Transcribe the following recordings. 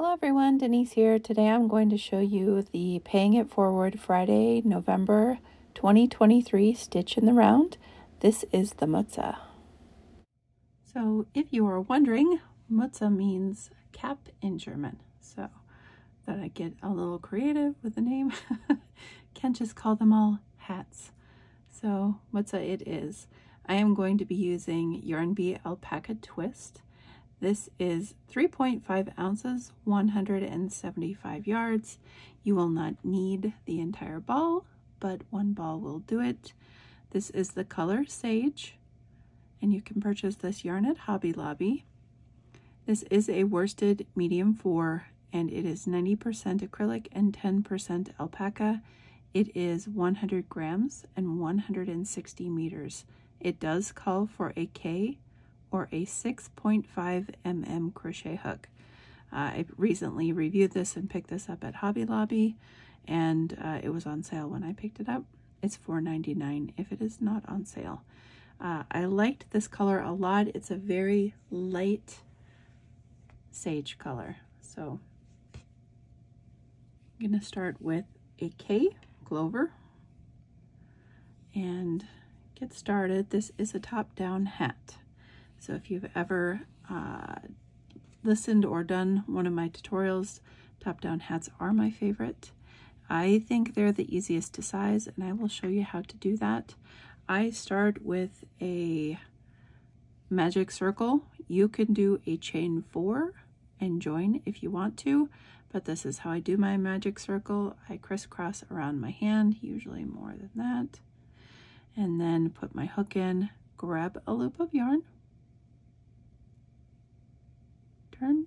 Hello everyone, Denise here. Today I'm going to show you the Paying It Forward Friday, November 2023 stitch in the round. This is the Mütze. So if you are wondering, Mütze means cap in German. So thought I'd get a little creative with the name. Can't just call them all hats. So Mütze it is. I am going to be using Yarn Bee Alpaca Twist. This is 3.5 ounces, 175 yards. You will not need the entire ball, but one ball will do it. This is the color Sage, and you can purchase this yarn at Hobby Lobby. This is a worsted medium 4, and it is 90% acrylic and 10% alpaca. It is 100 grams and 160 meters. It does call for a K or a 6.5 mm crochet hook. I recently reviewed this and picked this up at Hobby Lobby, and it was on sale when I picked it up. It's $4.99 if it is not on sale. I liked this color a lot. It's a very light sage color. So I'm gonna start with a K clover and get started. This is a top-down hat. So if you've ever listened or done one of my tutorials, top-down hats are my favorite. I think they're the easiest to size, and I will show you how to do that. I start with a magic circle. You can do a chain 4 and join if you want to, but this is how I do my magic circle. I crisscross around my hand, usually more than that, and then put my hook in, grab a loop of yarn, turn,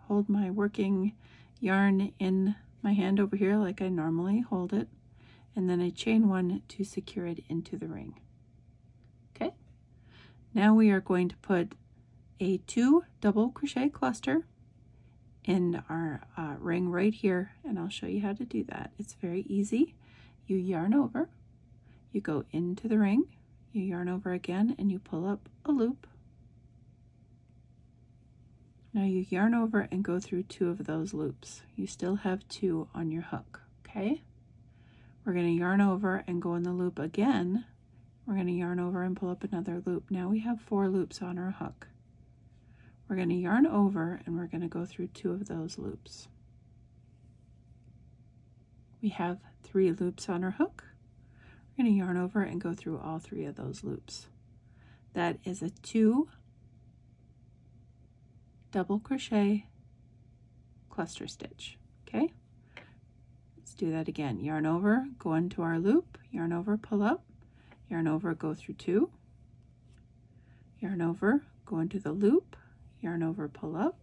hold my working yarn in my hand over here like I normally hold it, and then I chain 1 to secure it into the ring. Okay, now we are going to put a 2 double crochet cluster in our ring right here, and I'll show you how to do that. It's very easy. You yarn over, you go into the ring, you yarn over again, and you pull up a loop. Now you yarn over and go through 2 of those loops. You still have 2 on your hook, okay? We're going to yarn over and go in the loop again. We're going to yarn over and pull up another loop. Now we have 4 loops on our hook. We're going to yarn over and we're going to go through 2 of those loops. We have 3 loops on our hook. We're going to yarn over and go through all 3 of those loops. That is a 2 double crochet cluster stitch. Okay, let's do that again. Yarn over, go into our loop, yarn over, pull up, yarn over, go through 2, yarn over, go into the loop, yarn over, pull up,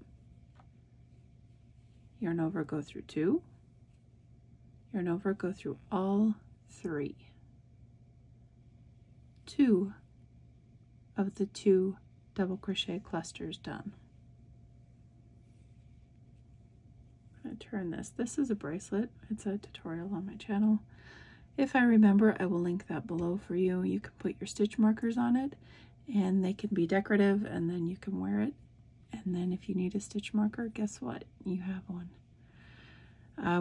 yarn over, go through 2, yarn over, go through all 3. 2 of the 2 double crochet clusters done. I'm going to turn this. This is a bracelet. It's a tutorial on my channel. If I remember, I will link that below for you. You can put your stitch markers on it, and they can be decorative, and then you can wear it. And then if you need a stitch marker, guess what? You have one.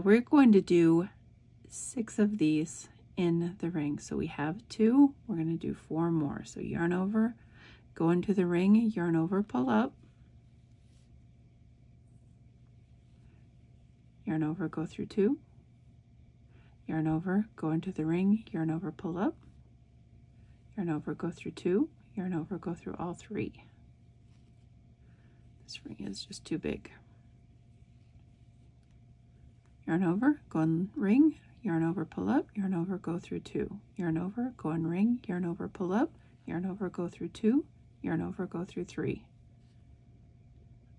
We're going to do 6 of these in the ring. So we have 2. We're going to do 4 more. So yarn over, go into the ring, yarn over, pull up, yarn over, go through 2, yarn over, go into the ring, yarn over, pull up, yarn over, go through 2, yarn over, go through all 3. This ring is just too big. Yarn over, go in ring, yarn over, pull up, yarn over, go through 2, yarn over, go in ring, yarn over, pull up, yarn over, go through 2, yarn over, go through 3.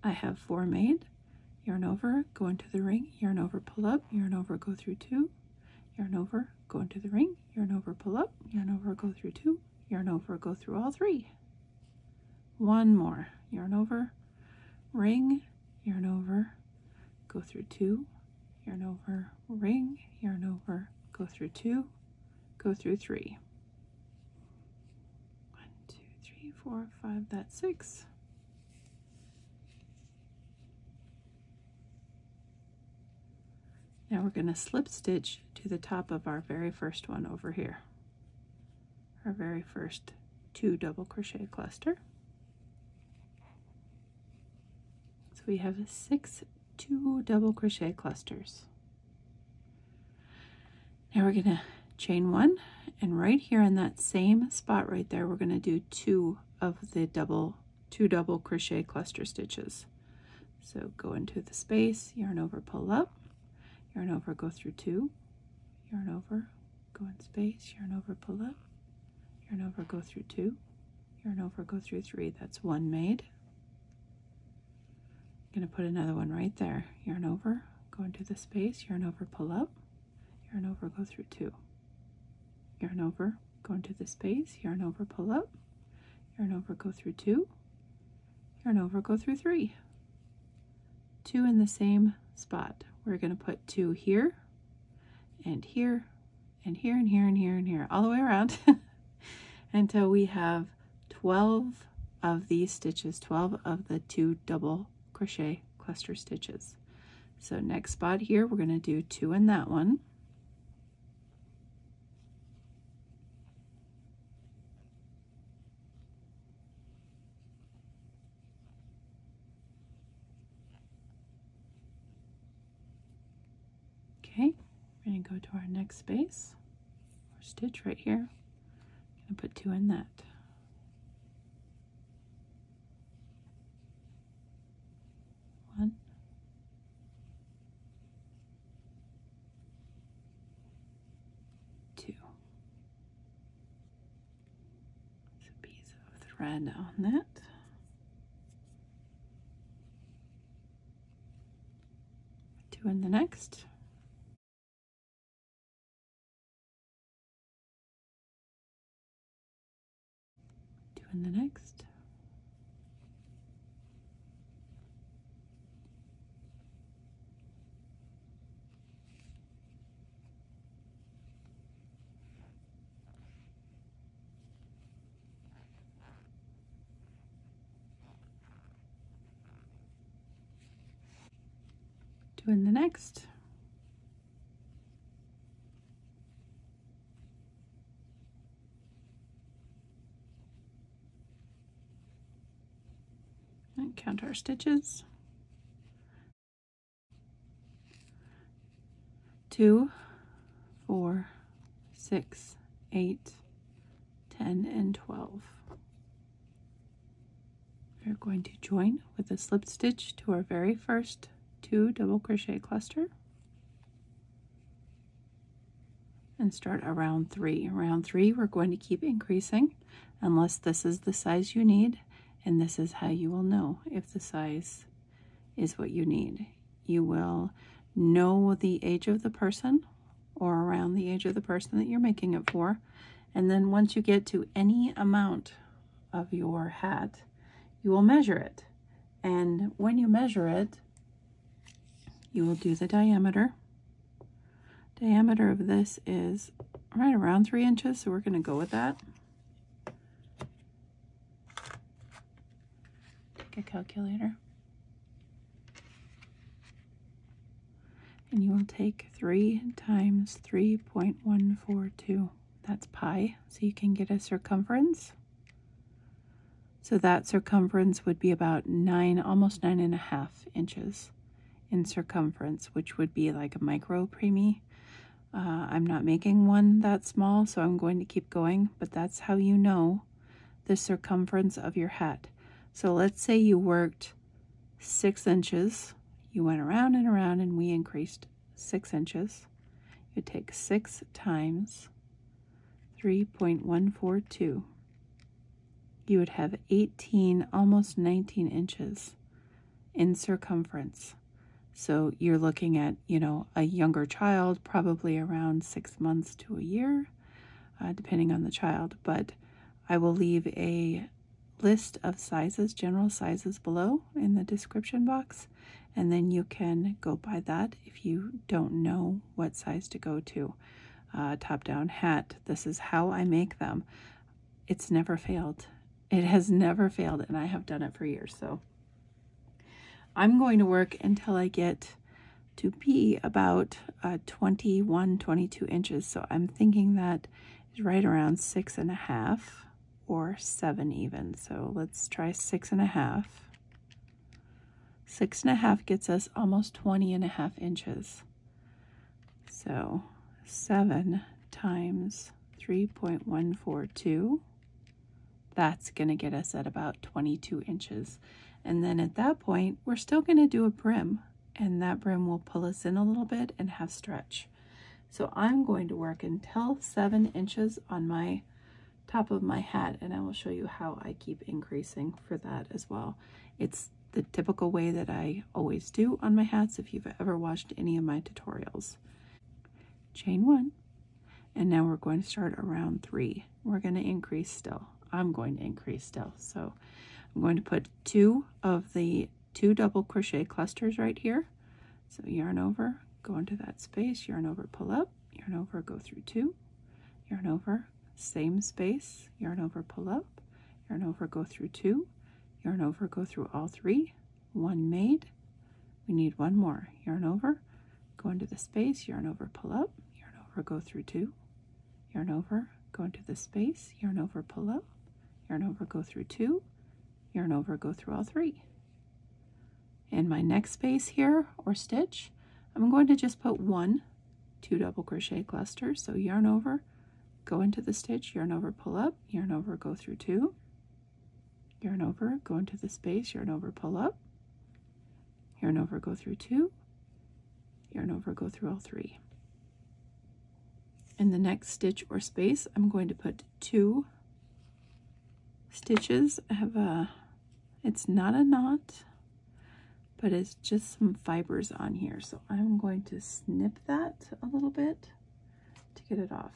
I have 4 made. Yarn over, go into the ring, yarn over, pull up, yarn over, go through 2, yarn over, go into the ring, yarn over, pull up, yarn over, go through 2, yarn over, go through all 3. 1 more. Yarn over, ring, yarn over, go through 2, yarn over, ring, yarn over, go through 2, go through 3. 1, 2, 3, 4, 5, that's 6. Now we're going to slip stitch to the top of our very first one over here, our very first 2 double crochet cluster. So we have 6 2 double crochet clusters. Now we're going to chain 1, and right here in that same spot right there, we're going to do 2 of the 2 double crochet cluster stitches. So go into the space, yarn over, pull up, yarn over, go through 2, yarn over, go in space, yarn over, pull up, yarn over, go through 2, yarn over, go through 3. That's 1 made. I'm going to put another one right there. Yarn over, go into the space, yarn over, pull up, yarn over, go through 2, yarn over, go into the space, yarn over, pull up, yarn over, go through 2, yarn over, go through 3. 2 in the same spot. We're going to put 2 here and here and here and here and here and here, all the way around until we have 12 of these stitches, 12 of the 2 double crochet cluster stitches. So next spot here, we're going to do 2 in that one. Okay, we're going to go to our next space or stitch right here. I'm going to put 2 in that. One, 2. There's a piece of thread on that. Two in the next. 2 in the next. 2 in the next. And count our stitches. 2, 4, 6, 8, 10, and 12. We're going to join with a slip stitch to our very first 2 double crochet cluster and start around 3. Around 3, we're going to keep increasing unless this is the size you need, and this is how you will know if the size is what you need. You will know the age of the person or around the age of the person that you're making it for, and then once you get to any amount of your hat, you will measure it. And when you measure it, you will do the diameter. Diameter of this is right around 3 inches, so we're going to go with that. Take a calculator. And you will take 3 times 3.142. That's pi, so you can get a circumference. So that circumference would be about 9, almost 9.5 inches in circumference, which would be like a micro preemie. I'm not making one that small, so I'm going to keep going, but that's how you know the circumference of your hat. So let's say you worked 6 inches, you went around and around and we increased 6 inches. You take 6 times 3.142. You would have 18, almost 19 inches in circumference. So you're looking at, you know, a younger child, probably around 6 months to a year, depending on the child. But I will leave a list of sizes, general sizes below in the description box, and then you can go by that if you don't know what size to go to. Top-down hat, this is how I make them. It's never failed. It has never failed, and I have done it for years. So I'm going to work until I get to be about 21, 22 inches. So I'm thinking that is right around 6.5 or 7 even. So let's try 6.5. 6.5 gets us almost 20.5 inches. So 7 times 3.142, that's going to get us at about 22 inches. And then at that point, we're still going to do a brim, and that brim will pull us in a little bit and have stretch. So I'm going to work until 7 inches on my top of my hat, and I will show you how I keep increasing for that as well. It's the typical way that I always do on my hats if you've ever watched any of my tutorials. Chain 1, and now we're going to start around 3. We're going to increase still. I'm going to increase still. So I'm going to put 2 of the 2 double crochet clusters right here. So yarn over, go into that space, yarn over, pull up, yarn over, go through 2, yarn over, same space, yarn over, pull up, yarn over, go through 2, yarn over, go through all 3, 1 made. We need 1 more. Yarn over, go into the space, yarn over, pull up, yarn over, go through 2, yarn over, go into the space, yarn over, pull up, yarn over, go through 2, yarn over, go through all 3. In my next space here, or stitch, I'm going to just put 1 2 double crochet clusters. So yarn over, go into the stitch, yarn over, pull up, yarn over, go through 2, yarn over, go into the space, yarn over, pull up, yarn over, go through 2, yarn over, go through all 3. In the next stitch or space, I'm going to put 2 stitches. I have it's not a knot, but it's just some fibers on here. So I'm going to snip that a little bit to get it off.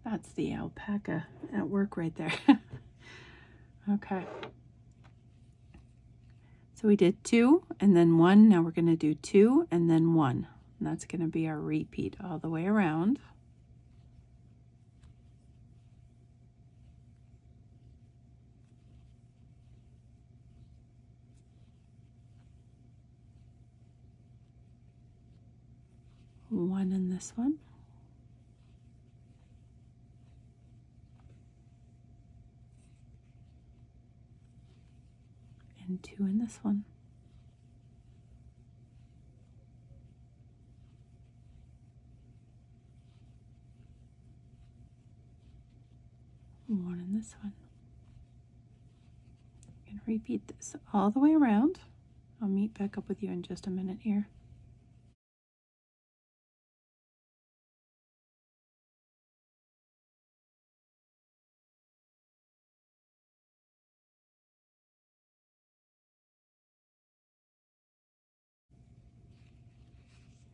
That's the alpaca at work right there. Okay. So we did 2 and then 1. Now we're going to do 2 and then 1. And that's going to be our repeat all the way around. One in this one. And 2 in this one. One in this one. I'm going to repeat this all the way around. I'll meet back up with you in just a minute here.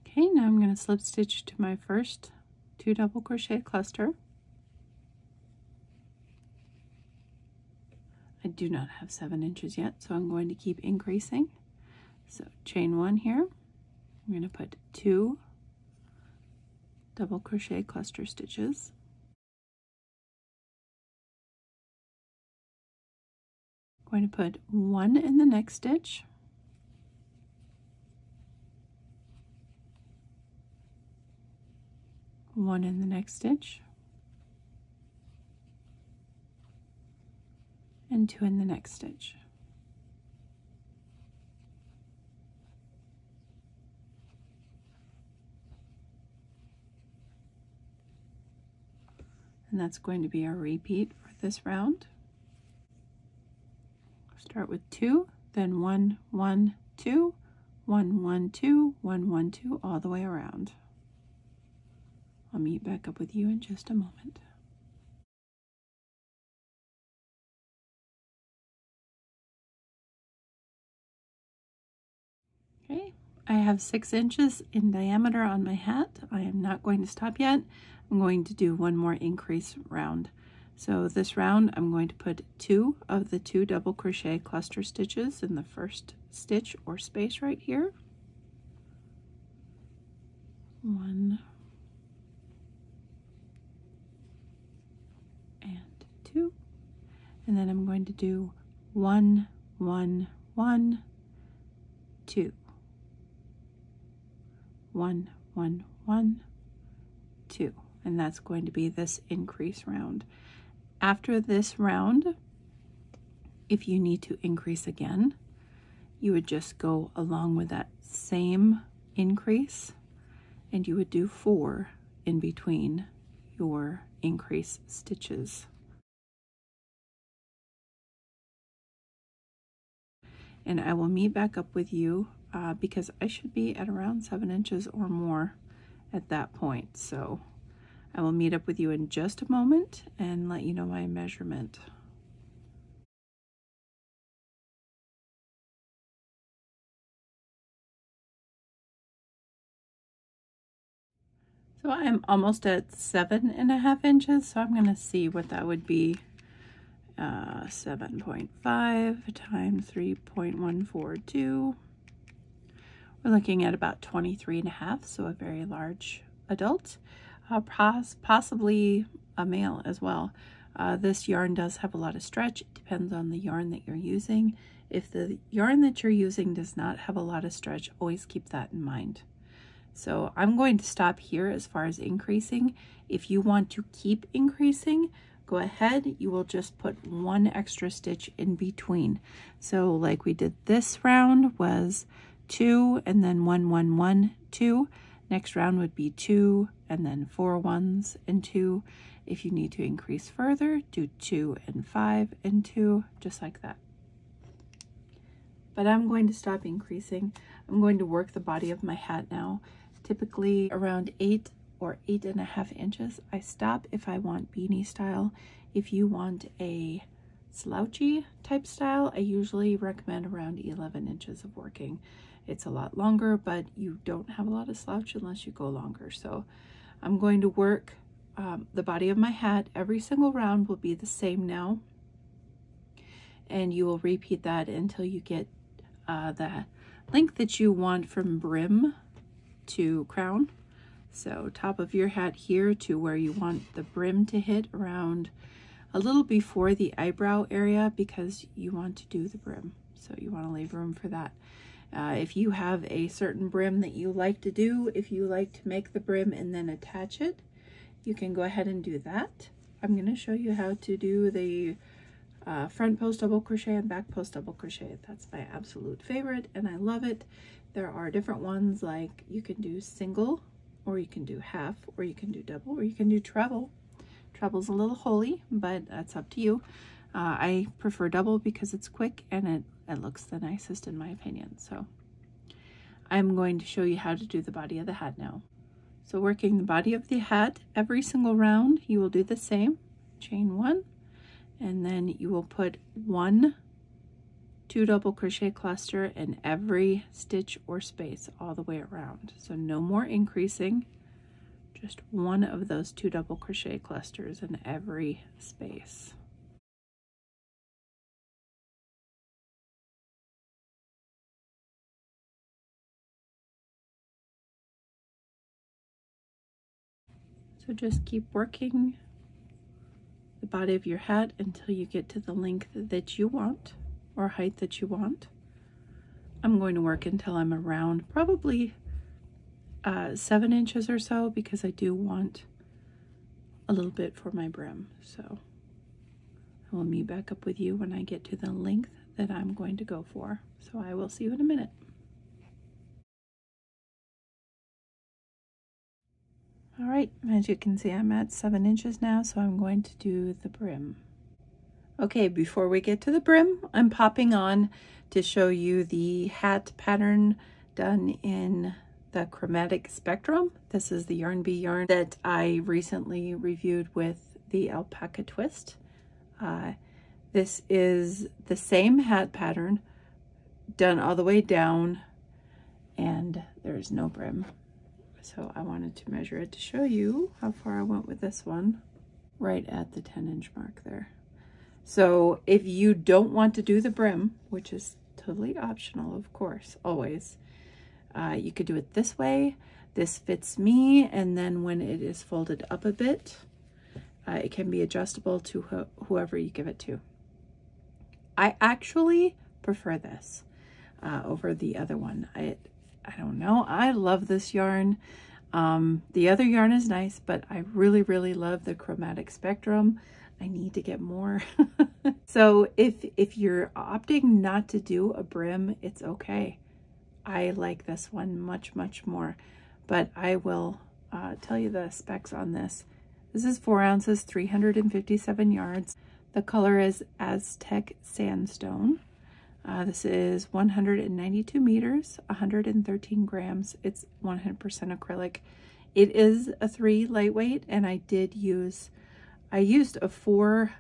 Okay, now I'm going to slip stitch to my first 2 double crochet cluster. I do not have 7 inches yet, so I'm going to keep increasing. So chain 1 here. I'm going to put 2 double crochet cluster stitches. I'm going to put 1 in the next stitch. One in the next stitch, and 2 in the next stitch. And that's going to be our repeat for this round. Start with 2, then 1, 1, 2, 1, 1, 2, 1, 1, 2, all the way around. I'll meet back up with you in just a moment. Okay, I have 6 inches in diameter on my hat. I am not going to stop yet. I'm going to do one more increase round. So this round I'm going to put 2 of the 2 double crochet cluster stitches in the first stitch or space right here. 1 and 2, and then I'm going to do 1, 1, 1, 2, 1, 1, 1, 2, and that's going to be this increase round. After this round, if you need to increase again, you would just go along with that same increase, and you would do 4 in between your increase stitches. And I will meet back up with you because I should be at around 7 inches or more at that point. So I will meet up with you in just a moment and let you know my measurement. So I'm almost at 7.5 inches, so I'm going to see what that would be. 7.5 times 3.142. We're looking at about 23.5, so a very large adult, possibly a male as well. This yarn does have a lot of stretch. It depends on the yarn that you're using. If the yarn that you're using does not have a lot of stretch, always keep that in mind. So I'm going to stop here as far as increasing. If you want to keep increasing, go ahead. You will just put 1 extra stitch in between. So like we did this round was 2 and then 1, 1, 1, 2. Next round would be 2 and then 4 1s and 2. If you need to increase further, do 2 and 5 and 2, just like that. But I'm going to stop increasing. I'm going to work the body of my hat now. Typically around 8 or 8.5 inches. I stop if I want beanie style. If you want a slouchy type style, I usually recommend around 11 inches of working. It's a lot longer, but you don't have a lot of slouch unless you go longer. So I'm going to work the body of my hat. Every single round will be the same now, and you will repeat that until you get the length that you want from brim to crown. So top of your hat here to where you want the brim to hit, around a little before the eyebrow area, because you want to do the brim. So you want to leave room for that. If you have a certain brim that you like to do, if you like to make the brim and then attach it, you can go ahead and do that. I'm going to show you how to do the front post double crochet and back post double crochet. That's my absolute favorite and I love it. There are different ones, like you can do single, or you can do half, or you can do double, or you can do treble. Treble's a little holy, but that's up to you. I prefer double because it's quick and it looks the nicest in my opinion. So I'm going to show you how to do the body of the hat now. So working the body of the hat, every single round you will do the same. Chain 1, and then you will put 1 2 double crochet cluster in every stitch or space all the way around. So no more increasing, just 1 of those 2 double crochet clusters in every space. So just keep working the body of your hat until you get to the length that you want, or height that you want. I'm going to work until I'm around probably 7 inches or so, because I do want a little bit for my brim. So I will meet back up with you when I get to the length that I'm going to go for. So I will see you in a minute. All right, as you can see, I'm at 7 inches now, so I'm going to do the brim. Okay, before we get to the brim, I'm popping on to show you the hat pattern done in the Chromatic Spectrum. This is the Yarn Bee yarn that I recently reviewed with the Alpaca Twist. This is the same hat pattern done all the way down, and there's no brim. So I wanted to measure it to show you how far I went with this one, right at the 10-inch mark there. So if you don't want to do the brim, which is totally optional, of course, always, you could do it this way. This fits me, and then when it is folded up a bit, it can be adjustable to whoever you give it to. I actually prefer this over the other one. I don't know. I love this yarn. The other yarn is nice, but I really, really love the Chromatic Spectrum. I need to get more. So if you're opting not to do a brim, it's okay. I like this one much, much more, but I will tell you the specs on this. This is 4 ounces, 357 yards. The color is Aztec Sandstone. This is 192 meters, 113 grams. It's 100% acrylic. It is a 3 lightweight, and I used a 4.5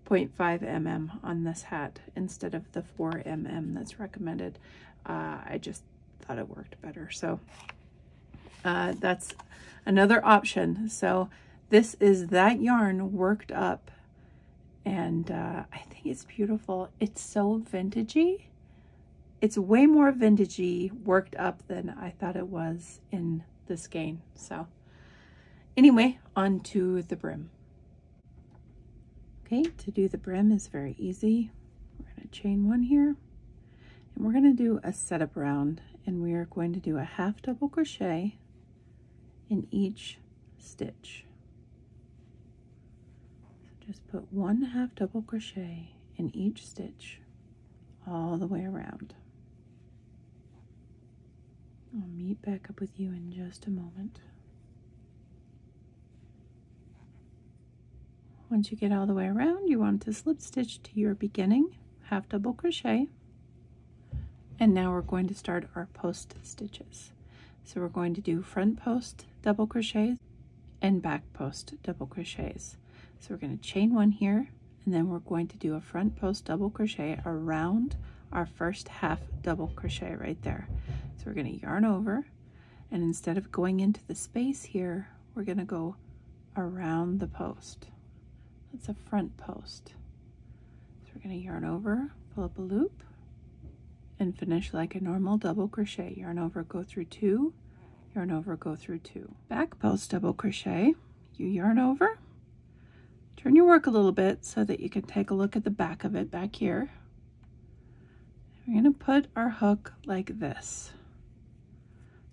mm on this hat instead of the 4 mm that's recommended. I just thought it worked better. So that's another option. So this is that yarn worked up, and I think it's beautiful. It's so vintagey. It's way more vintagey worked up than I thought it was in the skein. So anyway, on to the brim. Okay, to do the brim is very easy. We're going to chain 1 here, and we're going to do a setup round, and we are going to do a half double crochet in each stitch. So just put 1 half double crochet in each stitch all the way around. I'll meet back up with you in just a moment. Once you get all the way around, you want to slip stitch to your beginning half double crochet, and now we're going to start our post stitches. So we're going to do front post double crochets and back post double crochets. So we're going to chain 1 here, and then we're going to do a front post double crochet around our first half double crochet right there. So we're going to yarn over, and instead of going into the space here, we're going to go around the post. That's a front post. So we're going to yarn over, pull up a loop, and finish like a normal double crochet. Yarn over, go through 2, yarn over, go through 2. Back post double crochet, you yarn over, turn your work a little bit so that you can take a look at the back of it back here. We're going to put our hook like this.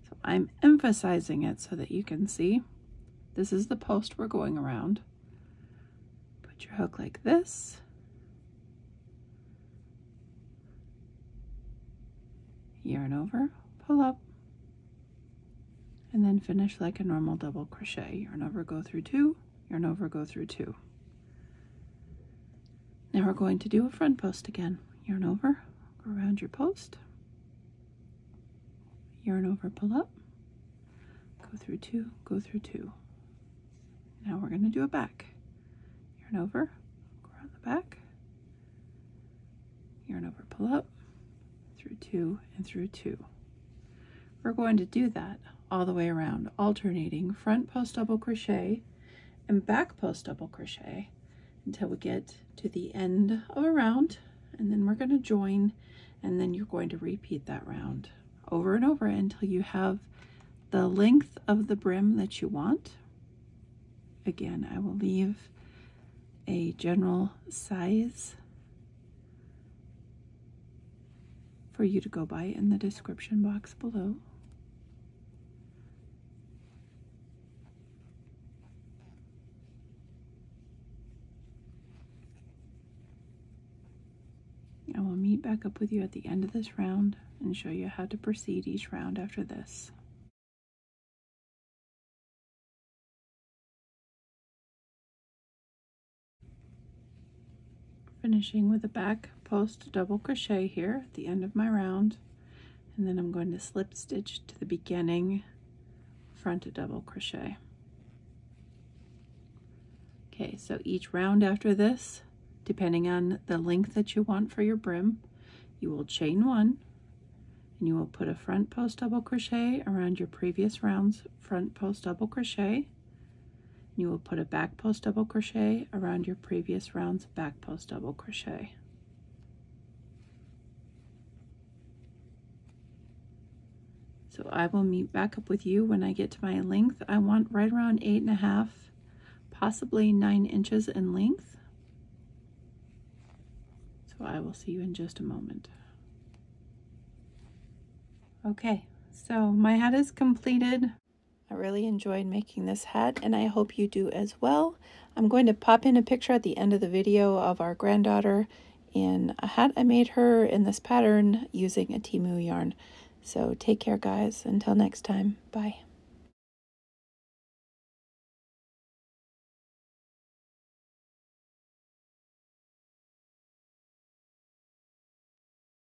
So I'm emphasizing it so that you can see. This is the post we're going around. Put your hook like this. Yarn over, pull up, and then finish like a normal double crochet. Yarn over, go through 2, yarn over, go through 2. Now we're going to do a front post again. Yarn over, go around your post, yarn over, pull up, go through 2, go through 2. Now we're going to do a back. Yarn over, go around the back, yarn over, pull up, through 2 and through 2. We're going to do that all the way around, alternating front post double crochet and back post double crochet until we get to the end of a round, and then we're going to join, and then you're going to repeat that round over and over until you have the length of the brim that you want. Again, I will leave a general size for you to go by in the description box below. I will meet back up with you at the end of this round and show you how to proceed each round after this. Finishing with a back post double crochet here at the end of my round, and then I'm going to slip stitch to the beginning front double crochet. Okay, so each round after this, depending on the length that you want for your brim, you will chain 1, and you will put a front post double crochet around your previous round's front post double crochet. You will put a back post double crochet around your previous round's back post double crochet. So I will meet back up with you when I get to my length. I want right around 8.5, possibly 9 inches in length. So So I will see you in just a moment. Okay, so my hat is completed. I really enjoyed making this hat, and I hope you do as well. I'm going to pop in a picture at the end of the video of our granddaughter in a hat I made her in this pattern using a Temu yarn. So take care, guys. Until next time, bye.